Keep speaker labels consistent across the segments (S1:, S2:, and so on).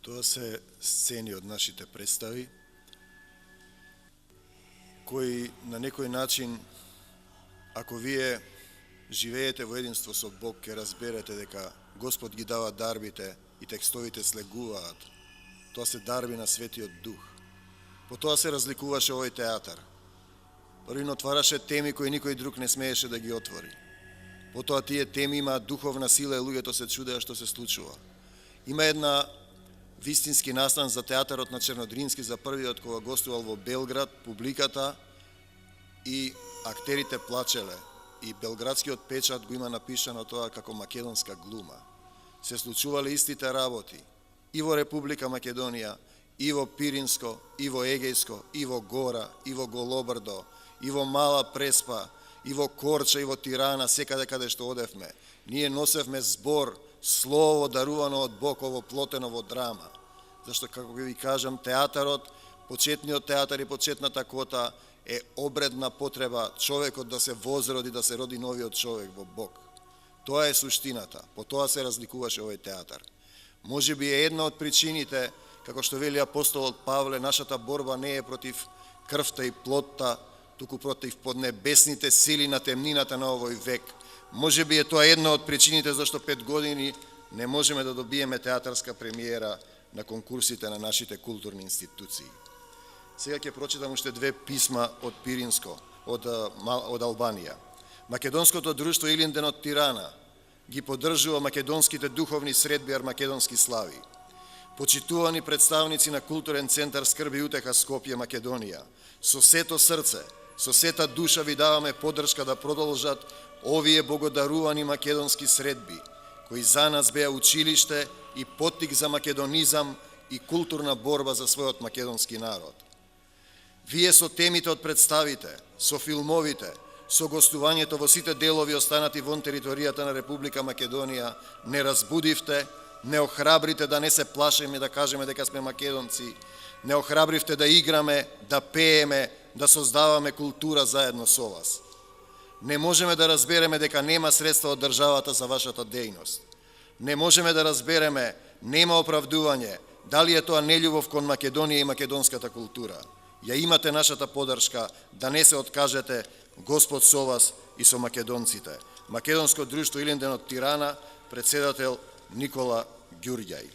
S1: Тоа се сцени од нашите представи, кои на некој начин, ако вие живеете во единство со Бог, ќе разберете дека Господ ги дава дарбите и текстовите слегуваат. Тоа се дарби на Светиот Дух. По тоа се разликуваше овој театар. Првин отвараше теми кои никој друг не смееше да ги отвори. Потоа тие теми имаат духовна сила и луѓето се чудеа што се случува. Има една вистински настан за театарот на Чернодрински за првиот кога гостувал во Белград, публиката и актерите плачеле. И белградскиот печат го има напишано тоа како македонска глума. Се случувале истите работи и во Република Македонија, и во Пиринско, и во Егејско, и во Гора, и во Голобрдо, и во Мала Преспа, и во Корча, и во Тирана, секаде каде што одевме. Ние носевме збор, слово дарувано од Бог, ово плотено во драма. Зашто, како ви кажам, театарот, почетниот театар и почетната кота е обредна потреба човекот да се возроди, да се роди новиот човек во Бог. Тоа е суштината, по тоа се разликуваше овој театар. Може би е една од причините, како што вели апостолот Павле, нашата борба не е против крвта и плотта, туку против поднебесните сили на темнината на овој век. Може би е тоа една од причините зашто 5 години не можеме да добиеме театарска премиера на конкурсите на нашите културни институции. Сега ќе прочитам уште 2 писма од Пиринско, од Албанија. Македонското друштво Илинден од Тирана ги поддржува македонските духовни средби Армакедонски слави. Почитувани представници на културен центар Скрби и утеха Скопје, Македонија, со сето срце, со сета душа ви даваме поддршка да продолжат овие богодарувани македонски средби, кои за нас беа училиште и поттик за македонизам и културна борба за својот македонски народ. Вие со темите од представите, со филмовите, со гостувањето во сите делови останати вон територијата на Република Македонија, не разбудивте, не охрабрите да не се плашиме да кажеме дека сме македонци, не охрабривте да играме, да пееме, да создаваме култура заедно со вас. Не можеме да разбереме дека нема средства од државата за вашата дејност. Не можеме да разбереме, нема оправдување, дали е тоа нељубов кон Македонија и македонската култура. Ја имате нашата поддршка, да не се откажете, Господ со вас и со македонците. Македонско друштво Илинден од Тирана, председател Никола Ѓурѓај.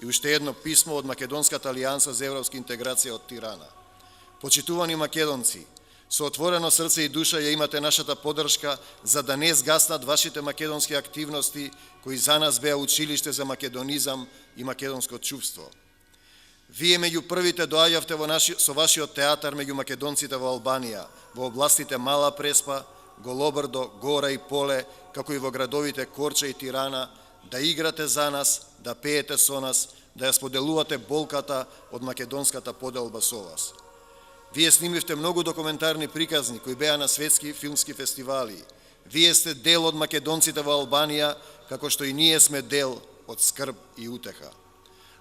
S1: И уште едно писмо од Македонската алијанса за европска интеграција од Тирана. Почитувани македонци, со отворено срце и душа ја имате нашата поддршка за да не сгаснат вашите македонски активности кои за нас беа училиште за македонизам и македонско чувство. Вие меѓу првите доаѓавте со вашиот театар меѓу македонците во Албанија, во областите Мала Преспа, Голобрдо, Гора и Поле, како и во градовите Корча и Тирана, да играте за нас, да пеете со нас, да ја споделувате болката од македонската поделба со вас. Вие снимивте многу документарни приказни кои беа на светски филмски фестивали. Вие сте дел од македонците во Албанија, како што и ние сме дел од скрб и утеха.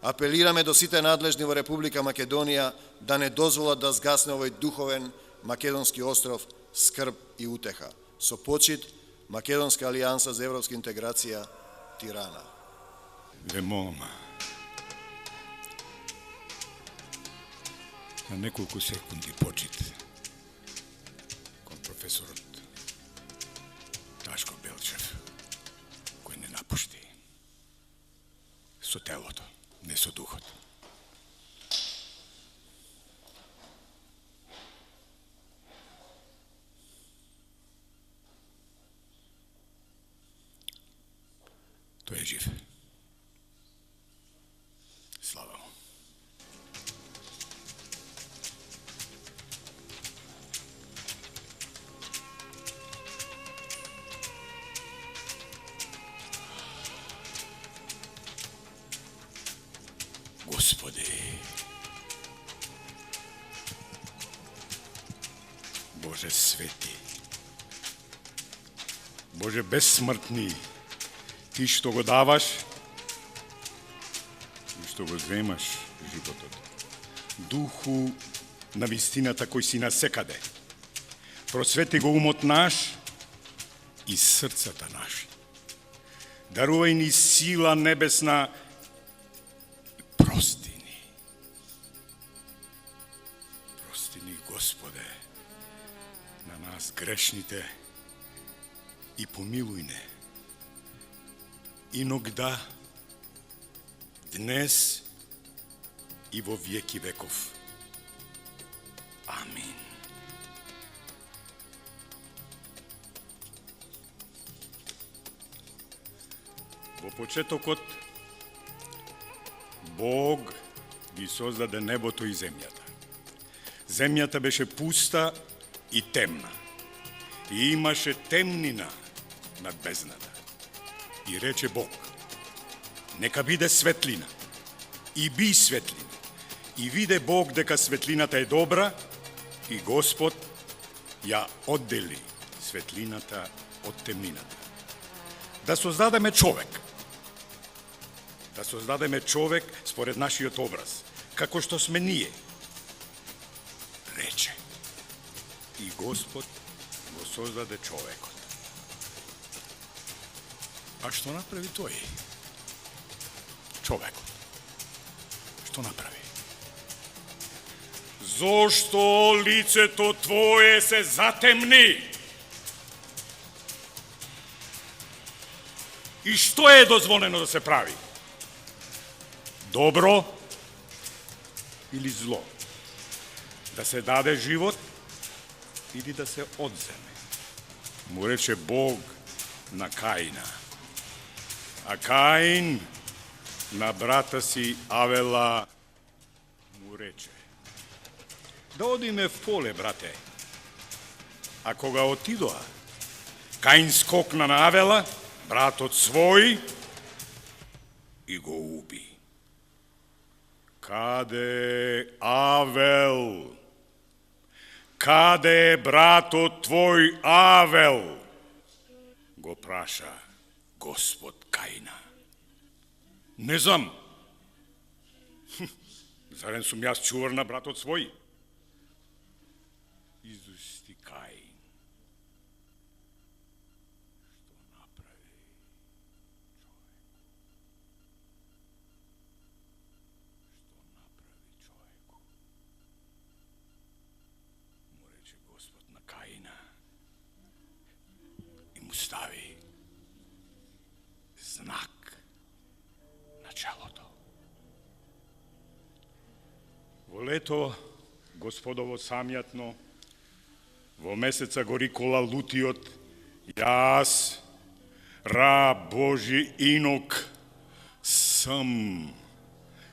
S1: Апелираме до сите надлежни во Република Македонија да не дозволат да сгасне овој духовен македонски остров скрб и утеха. Со почит, Македонска алијанса за европска интеграција, Тирана.
S2: Ве молам на неколку секунди почит кон професорот Ташко Белчев, кој не напушти со телото, не со духот. Тој е жив. Слава му. Господи, Боже свети, Боже безсмртни, Ти што го даваш и што го земаш животот. Духу на вистината кој си насекаде. Просвети го умот наш и срцата наши. Дарувај ни сила небесна, Прости ни. Прости ни, Господе, на нас грешните и помилуй не. Иногда, днес и во веки веков. Амин. Во почетокот Бог ги создаде небото и земјата. Земјата беше пуста и темна. И имаше темнина над бездната. И рече Бог: нека биде светлина. И би светлина. И виде Бог дека светлината е добра, и Господ ја оддели светлината од темнината. Да создадеме човек. Да создадеме човек според нашиот образ, како што сме ние. Рече. И Господ го создаде човекот. А што направи тој? Човекот. Што направи? Зошто лицето твое се затемни? И што е дозволено да се прави? Добро или зло? Да се даде живот или да се одземе? Му рече Бог на Каина. А Каин на брата си Авела му рече: да одиме в поле, брате. А кога отидоа, Каин скокна на Авела, братот свој, и го уби. Каде Авел? Каде е братот твој Авел? Го праша Господ Каина. Не знам. Зарем сум јас чувар на братот свој? Изусти Каин. Што направи човеку? Му рече Господ на Каина и му стави знак на челото. Во лето Господово самјатно, во месеца Горикола лутиот, јас, раб Божи Инок, сам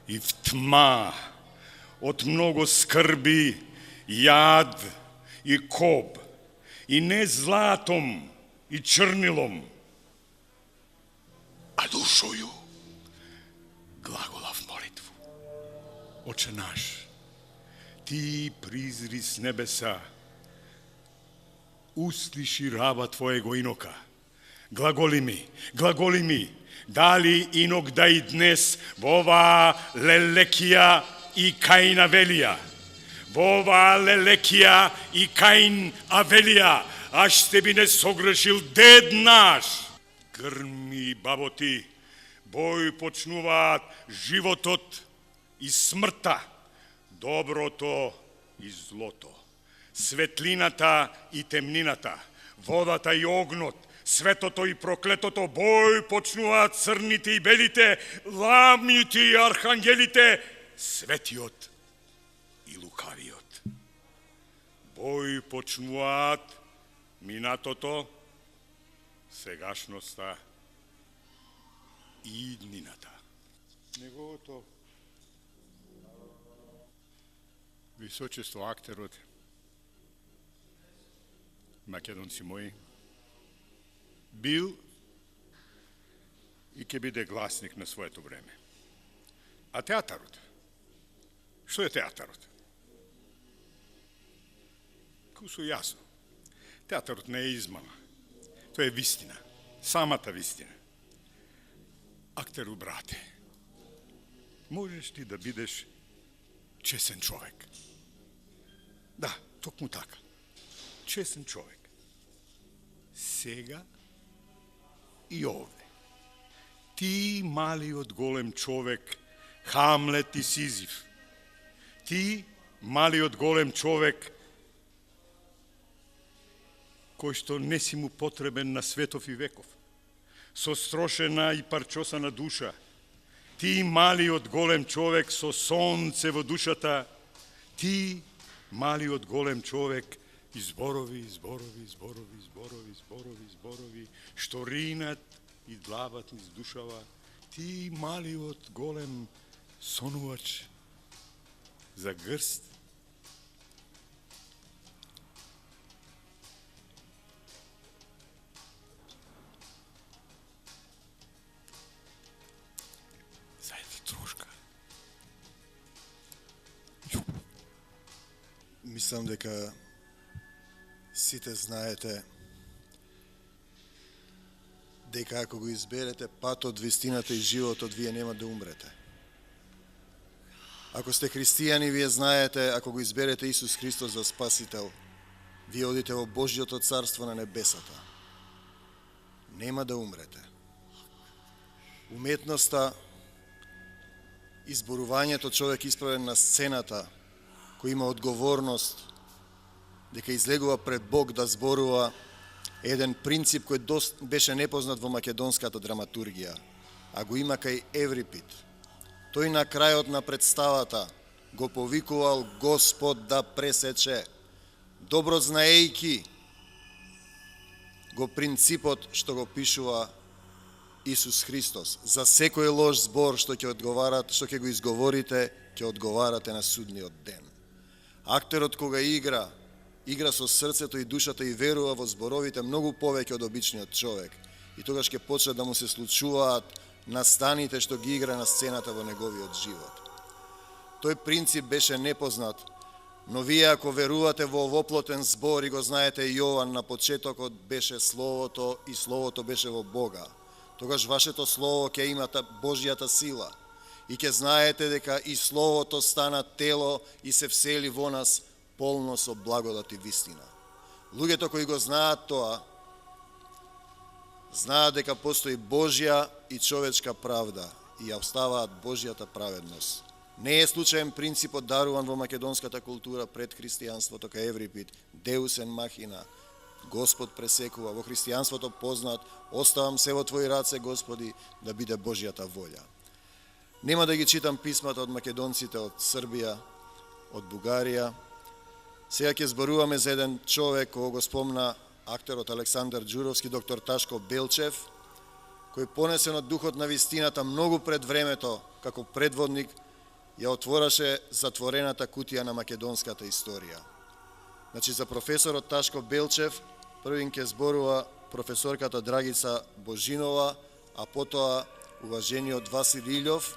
S2: и в тма, од много скрби, јад и коб, и не златом и чернилом, а душою глаголав молитву. Отче наш, ти призри с небеса, услиши раба твоего Инока. Глаголи ми, дали Инок да и днес во оваа лелекија и Каин Авелија, во оваа лелекија и Каин Авелија, а ще би не согрешил дед наш. Грми, баботи, бој почнуваат животот и смртта, доброто и злото, светлината и темнината, водата и огнот, светото и проклетото, бој почнуваат црните и белите, ламите и архангелите, светиот и лукавиот. Бој почнуваат минатото, сегашноста и иднината. Неговото височество актерот, македонци мои, бил и ќе биде гласник на своето време. А театарот? Што е театарот? Кусо јасно. Театарот не е измама. Тоа е вистина. Самата вистина. Актеру, брате, можеш ти да бидеш чесен човек. Да, токму така. Чесен човек. Сега и овде. Ти, малиот голем човек, Хамлет и Сизиф. Ти, малиот голем човек, кој што не си му потребен на светов и веков, со строшена и парчосана душа. Ти, малиот голем човек со сонце во душата, ти, малиот голем човек, и зборови, што ринат и длабат низ душава, ти, малиот голем сонувач за грст. Трошка.
S1: Мислам дека сите знаете дека ако го изберете патот, вистината и животот, вие нема да умрете. Ако сте христијани, вие знаете, ако го изберете Исус Христос за Спасител, вие одите во Божјото царство на небесата. Нема да умрете. Уметноста, изборувањето човек исправен на сцената, кој има одговорност дека излегува пред Бог да зборува, еден принцип кој беше непознат во македонската драматургија, а го има кај Еврипид. Тој на крајот на представата го повикувал Господ да пресече, добро знаејки го принципот што го пишува Исус Христос. За секој лош збор што ќе го изговорите, ќе одговарате на судниот ден. Актерот кога игра со срцето и душата и верува во зборовите многу повеќе од обичниот човек. И тогаш ќе почне да му се случуваат настаните што ги игра на сцената во неговиот живот. Тој принцип беше непознат, но вие ако верувате во воплотен збор и го знаете Јован, на почетокот беше Словото и Словото беше во Бога, тогаш вашето Слово ќе има Божјата сила и ќе знаете дека и Словото стана тело и се всели во нас полно со благодат и вистина. Луѓето кои го знаат тоа, знаат дека постои Божја и човечка правда и ја оставаат Божјата праведност. Не е случаен принципот даруван во македонската култура пред христијанството кај Еврипид, Deus en machina, Господ пресекува, во христијанството познат, оставам се во Твои раце, Господи, да биде Божјата волја. Нема да ги читам писмата од македонците од Србија, од Бугарија. Сега ќе зборуваме за еден човек, кој го спомна актерот Александар Ѓуровски, доктор Ташко Белчев, кој понесен од духот на вистината многу пред времето, како предводник, ја отвораше затворената кутија на македонската историја. Значи, за професорот Ташко Белчев, првин ќе зборува професорката Драгица Божинова, а потоа уважениот Васил Илјов,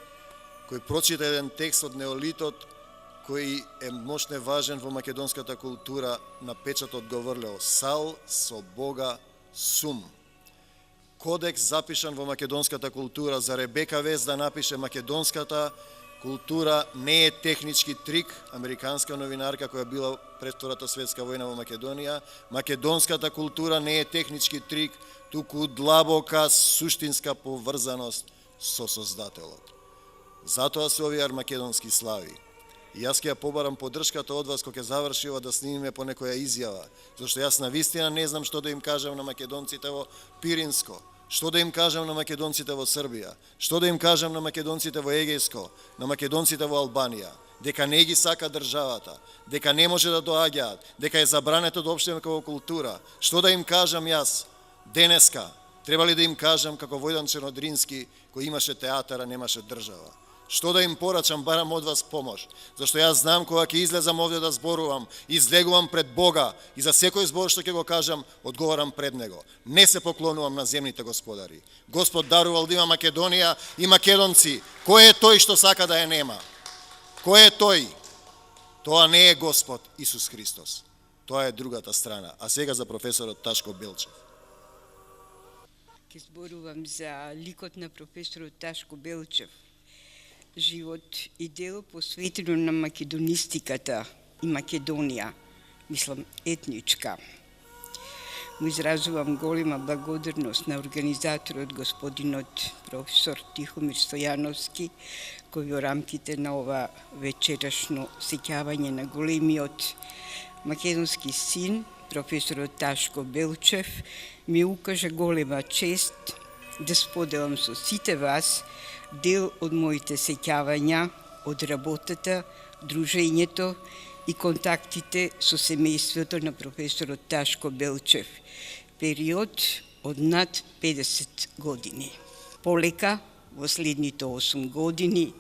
S1: кој прочита еден текст од Неолитот, кој е мощне важен во македонската култура, на печатот го врлео Сал со Бога сум. Кодекс запишан во македонската култура, за Ребека Вест да напише македонската култура не е технички трик, американска новинарка која била пред Втората светска војна во Македонија, македонската култура не е технички трик, туку длабока суштинска поврзаност со Создателот. Затоа се овие армакедонски слави. И јас ќе ја побарам поддршката од вас кога ќе заврши ова да снимиме по некоја изјава, зашто јас на вистина не знам што да им кажам на македонците во Пиринско, што да им кажам на македонците во Србија, што да им кажам на македонците во Егејско, на македонците во Албанија, дека не ги сака државата, дека не може да доаѓаат, дека е забрането да општиме како култура. Што да им кажам јас денеска? Треба ли да им кажам како Војдан Чернодрински, кој имаше театар, а немаше држава? Што да им порачам, барам од вас помош, зашто јас знам кога ќе излезам овде да зборувам, излегувам пред Бога и за секој збор што ќе го кажам, одговарам пред Него. Не се поклонувам на земните господари. Господ дарувал да има Македонија и македонци. Кој е тој што сака да ја нема? Кој е тој? Тоа не е Господ Исус Христос. Тоа е другата страна. А сега за професорот Ташко Белчев.
S3: Ќе зборувам за ликот на професорот Ташко Белчев. Живот и дело посветено на македонистиката и Македонија, мислам етничка. му изразувам голема благодарност на организаторот господинот професор Тихомир Стојановски, кој во рамките на ова вечерашно сеќавање на големиот македонски син, професорот Ташко Белчев, ми укажа голема чест да споделам со сите вас дел од моите сеќавања од работата, дружењето и контактите со семејството на професорот Ташко Белчев, период од над 50 години. Полека, во следните 8 години,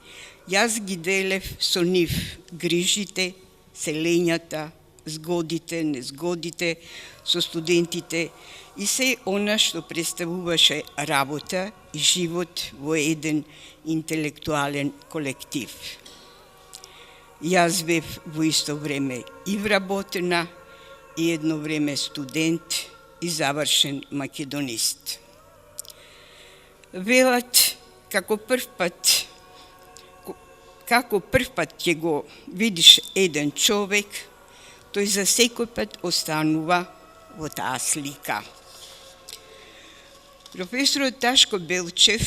S3: јас ги делев со нив грижите, селењата, згодите, незгодите, со студентите и се она што представуваше работа и живот во еден интелектуален колектив. Јас бев во исто време и вработена, и едно време студент и завршен македонист. Велат, како прв пат ќе го видиш еден човек, тој за секој пат останува во таа слика. Професорот Ташко Белчев,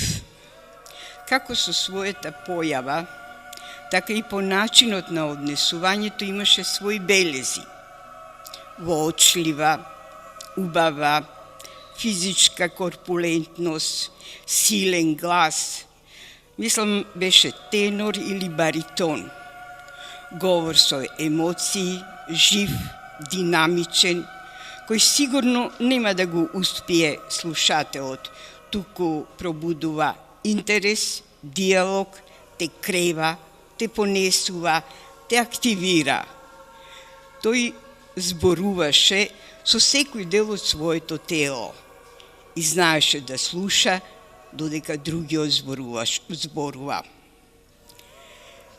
S3: како со својата појава, така и по начинот на однесувањето имаше своји белези. Воочлива, убава, физичка корпулентност, силен глас, мислам беше тенор или баритон. Говор со емоции, жив, динамичен, кој сигурно нема да го успие слушателот, туку пробудува интерес, диалог, те крева, те понесува, те активира. Тој зборуваше со секој дел од своето тело и знаеше да слуша додека другиот зборува.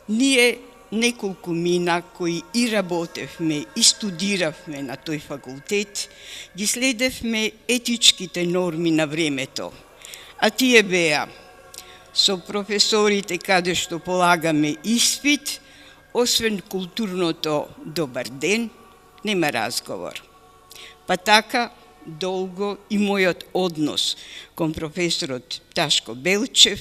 S3: Ние неколку мина кои и работевме и студиравме на тој факултет, ги следевме етичките норми на времето, а тие беа со професорите каде што полагаме испит, освен културното добар ден, нема разговор. Па така, долго и мојот однос кон професорот Ташко Белчев,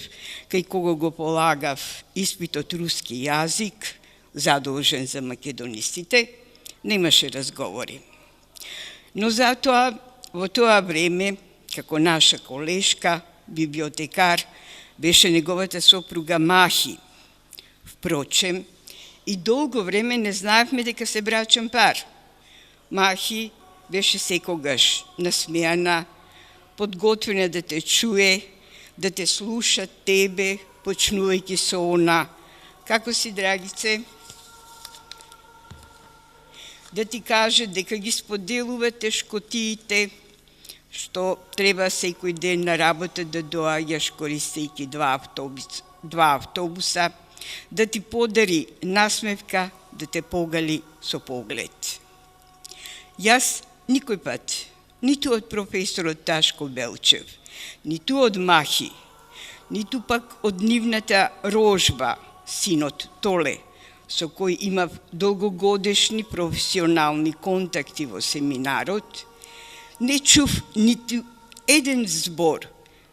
S3: кај кого го полагав испитот руски јазик, задолжен за македонистите, немаше разговори. Но затоа, во тоа време, како наша колешка, библиотекар, беше неговата сопруга Махи. Впрочем, и долго време не знаевме дека се брачен пар. Махи беше секогаш насмеана, подготвена да те чуе, да те слуша тебе, почнувајќи со она. Како си, драгице? Да ти каже дека ги споделува тешкотиите, што треба секој ден на работа да доаѓаш користејќи два автобуса, да ти подари насмевка, да те погали со поглед. Јас никој пат, ниту од професорот Ташко Белчев, ниту од Махи, ниту пак од нивната рожба, синот Толе, со кој имав долгогодишни професионални контакти во семинарот, не чув ниту еден збор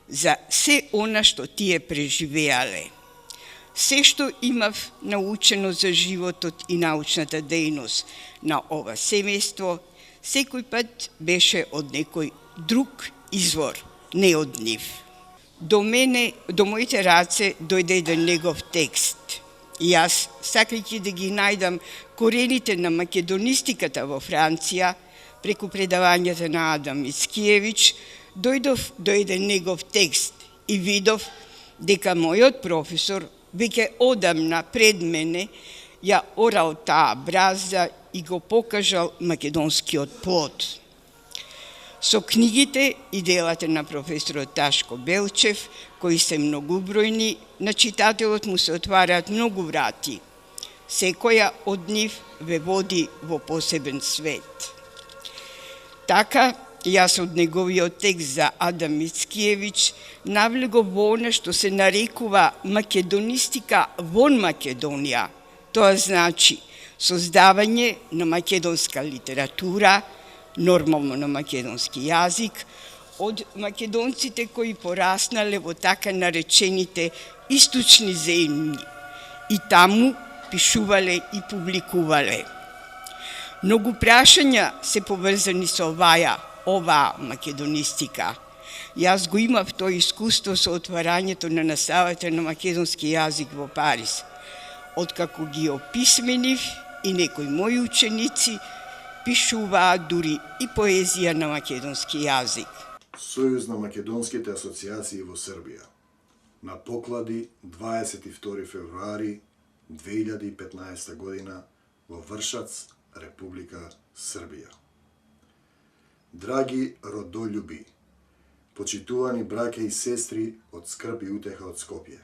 S3: за се она што тие преживеале. Се што имав научено за животот и научната дејност на ова семејство, секој пат беше од некој друг извор, не од нив. До моите раце дојде еден негов текст. И јас, сакајќи да ги најдам корените на македонистиката во Франција, преку предавањата на Адам Мицкиевич, дојдов до еден негов текст и видов дека мојот професор веќе одамна пред мене ја орал таа бразда и го покажал македонскиот плод. Со книгите и делата на професорот Ташко Белчев, кои се многубројни, на читателот му се отвараат многу врати. Секоја од нив ве води во посебен свет. Така, јас од неговиот текст за Адам Мицкиевич навлегов во она што се нарекува македонистика вон Македонија. Тоа значи создавање на македонска литература, нормално на македонски јазик, од македонците кои пораснале во така наречените источни земји и таму пишувале и публикувале. Многу прашања се поврзани со оваа македонистика. Јас го имав тоа искуство со отварањето на наставата на македонски јазик во Париз. Откако ги описменив и некои мои ученици пишуваат дури и поезија на македонски јазик.
S1: Сојуз на македонските асоциации во Србија. На поклади 22 февруари 2015 година во Вршац, Република Србија. Драги родолюби, почитувани браќа и сестри од скрб и утеха од Скопје.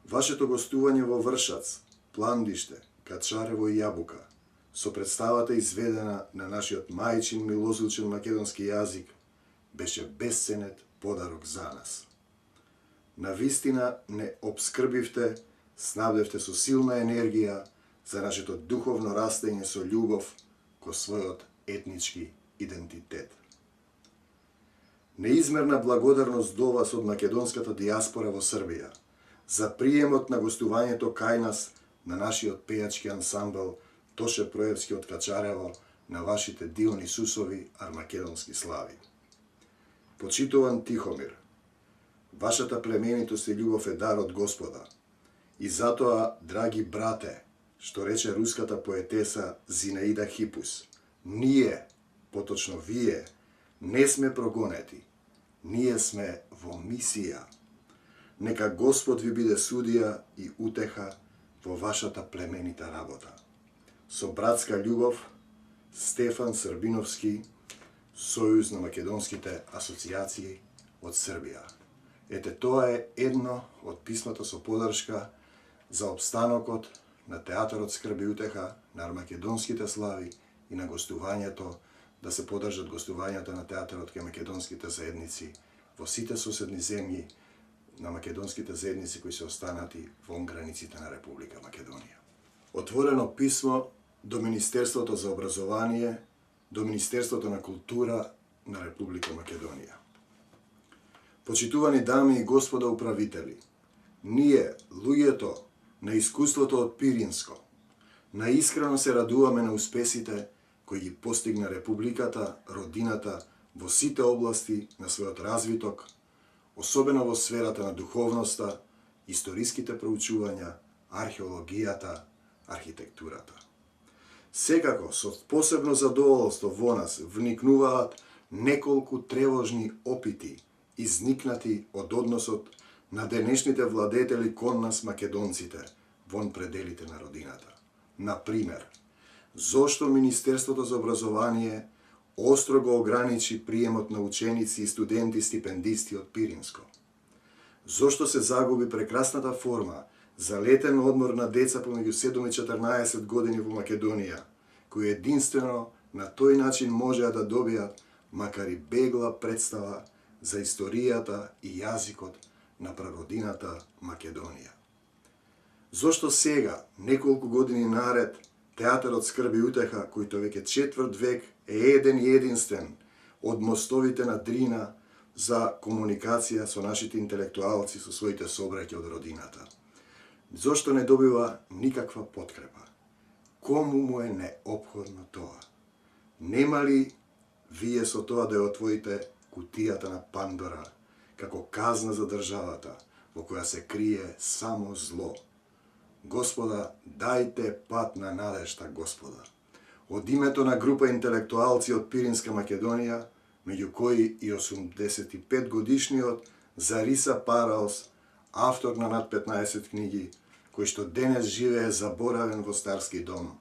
S1: Вашето гостување во Вршац, Пландиште, Качарево и Јабука, со представата изведена на нашиот мајчин милозвучен македонски јазик, беше бесценет подарок за нас. Навистина не обскрбивте, снабдевте со силна енергија за нашето духовно растење со љубов ко својот етнички идентитет. Неизмерна благодарност до вас од македонската диаспора во Србија за приемот на гостувањето кај нас на нашиот пејачки ансамбл Тоше Проевски од Качарево на вашите Дионисусови армакедонски слави. Почитуван Тихомир, вашата племенитост и љубов е дар од Господа. И затоа, драги брате, што рече руската поетеса Зинаида Хипус, ние, поточно вие, не сме прогонети, ние сме во мисија. Нека Господ ви биде судија и утеха во вашата племенита работа. Со братска љубов, Стефан Србиновски, Сојуз на македонските асоциации од Србија. Ете, тоа е едно од писмата со подршка за обстанокот на Театарот Скрб и утеха на армакедонските слави и на гостувањето, да се подржат гостувањата на театарот кај македонските заедници во сите соседни земји на македонските заедници кои се останати вон границите на Република Македонија. Отворено писмо до Министерството за образование, до Министерството на култура на Република Македонија. Почитувани дами и господа управители, ние, луѓето на искуството од Пиринско, наискрено се радуваме на успесите кои ги постигна Републиката, родината, во сите области на својот развиток, особено во сферата на духовноста, историските проучувања, археологијата, архитектурата. Секако, со посебно задоволство во нас вникнуваат неколку тревожни опити, изникнати од односот на денешните владетели кон нас македонците, вон пределите на родината. Например, зошто Министерството за образование остро го ограничи приемот на ученици и студенти стипендисти од Пиринско? Зошто се загуби прекрасната форма за летен одмор на деца помеѓу 7 и 14 години во Македонија, кои единствено на тој начин можеа да добијат, макар и бегла представа за историјата и јазикот на прародината Македонија? Зошто сега, неколку години наред, Театарот Скрб и утеха, којто веќе четврт век е еден и единствен од мостовите на Дрина за комуникација со нашите интелектуалци, со своите собраќа од родината? Зошто не добива никаква подкрепа? Кому му е неопходно тоа? Нема ли вие со тоа да ја отворите кутијата на Пандора како казна за државата во која се крие само зло? Господа, дајте пат на надежта, Господа. Од името на група интелектуалци од Пиринска Македонија, меѓу кои и 85 годишниот Зариса Параос, автор на над 15 книги, кој што денес живее заборавен во Старски дом,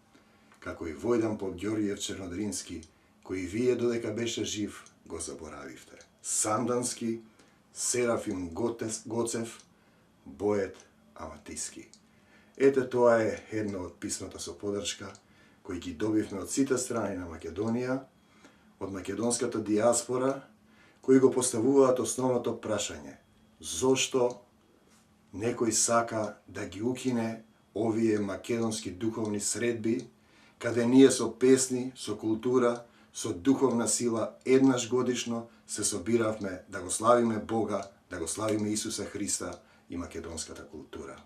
S1: како и Војдан Попѓорѓиев Чернодрински, кој вие додека беше жив го заборавивте. Сандански, Серафим Гоцев, Боет Аматиски. Ете, тоа е едно од писмата со подршка кои ги добивме од сите страни на Македонија, од македонската диаспора, кои го поставуваат основното прашање: зошто некој сака да ги укине овие македонски духовни средби, каде ние со песни, со култура, со духовна сила еднаш годишно се собиравме да го славиме Бога, да го славиме Исуса Христа и македонската култура.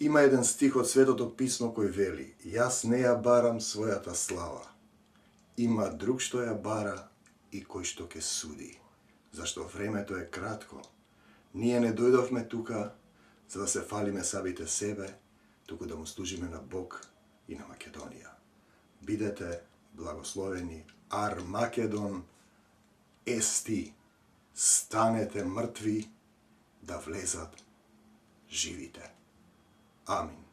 S1: Има еден стих од Светото Писмо кој вели: "Јас не ја барам својата слава. Има друг што ја бара и кој што ќе суди." Зашто времето е кратко. Ние не дојдовме тука за да се фалиме самите себе, туку да му служиме на Бог и на Македонија. Бидете благословени. Армакедон ести. Станете мртви да влезат живите. Амин.